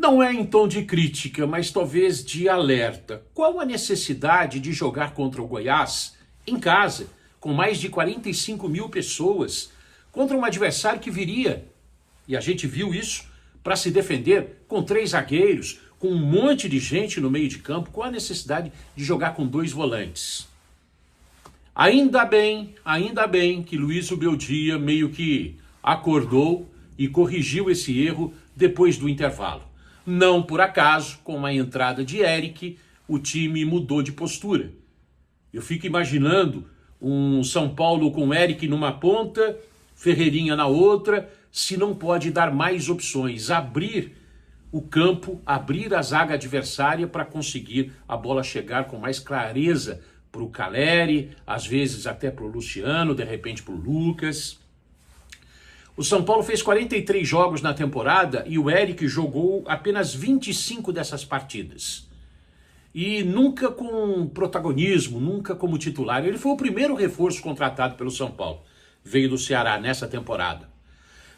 Não é em tom de crítica, mas talvez de alerta. Qual a necessidade de jogar contra o Goiás em casa, com mais de 45 mil pessoas, contra um adversário que viria, e a gente viu isso, para se defender com 3 zagueiros, com um monte de gente no meio de campo? Qual a necessidade de jogar com 2 volantes? Ainda bem que Luiz Ubeldia meio que acordou e corrigiu esse erro depois do intervalo. Não por acaso, com a entrada de Eric, o time mudou de postura. Eu fico imaginando um São Paulo com Eric numa ponta, Ferreirinha na outra, se não pode dar mais opções, abrir o campo, abrir a zaga adversária para conseguir a bola chegar com mais clareza para o Caleri, às vezes até para o Luciano, de repente para o Lucas. O São Paulo fez 43 jogos na temporada e o Eric jogou apenas 25 dessas partidas. E nunca com protagonismo, nunca como titular. Ele foi o primeiro reforço contratado pelo São Paulo. Veio do Ceará nessa temporada.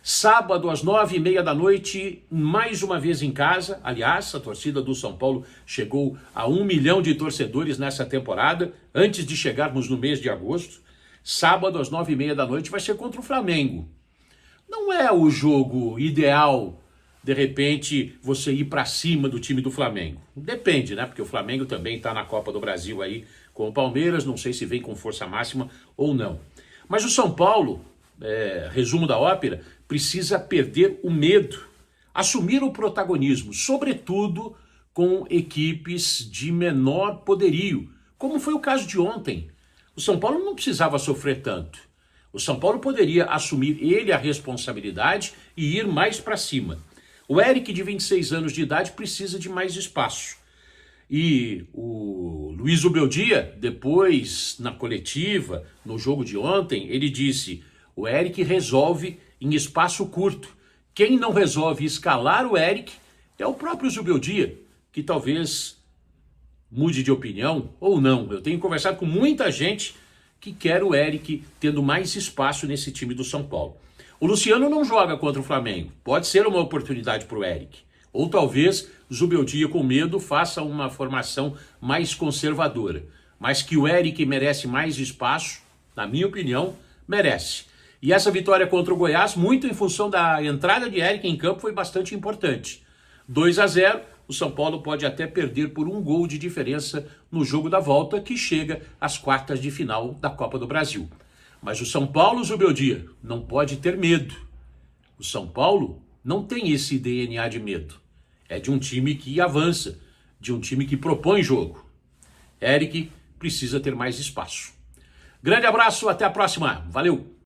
Sábado, às 9h30 da noite, mais uma vez em casa. Aliás, a torcida do São Paulo chegou a 1 milhão de torcedores nessa temporada, antes de chegarmos no mês de agosto. Sábado, às 9h30 da noite, vai ser contra o Flamengo. Não é o jogo ideal, de repente, você ir para cima do time do Flamengo. Depende, né? Porque o Flamengo também está na Copa do Brasil aí com o Palmeiras, não sei se vem com força máxima ou não. Mas o São Paulo, resumo da ópera, precisa perder o medo, assumir o protagonismo, sobretudo com equipes de menor poderio, como foi o caso de ontem. O São Paulo não precisava sofrer tanto. O São Paulo poderia assumir ele a responsabilidade e ir mais para cima. O Eric, de 26 anos de idade, precisa de mais espaço. E o Luiz Ubeldia, depois, na coletiva, no jogo de ontem, ele disse: o Eric resolve em espaço curto. Quem não resolve escalar o Eric é o próprio Zubeldia, que talvez mude de opinião ou não. Eu tenho conversado com muita gente que quer o Eric tendo mais espaço nesse time do São Paulo. O Luciano não joga contra o Flamengo. Pode ser uma oportunidade para o Eric. Ou talvez Zubeldia, com medo, faça uma formação mais conservadora. Mas que o Eric merece mais espaço, na minha opinião, merece. E essa vitória contra o Goiás, muito em função da entrada de Eric em campo, foi bastante importante. 2-0, o São Paulo pode até perder por 1 gol de diferença no jogo da volta, que chega às quartas de final da Copa do Brasil. Mas o São Paulo, Zubeldia, não pode ter medo. O São Paulo não tem esse DNA de medo. É de um time que avança, de um time que propõe jogo. Eric precisa ter mais espaço. Grande abraço, até a próxima. Valeu!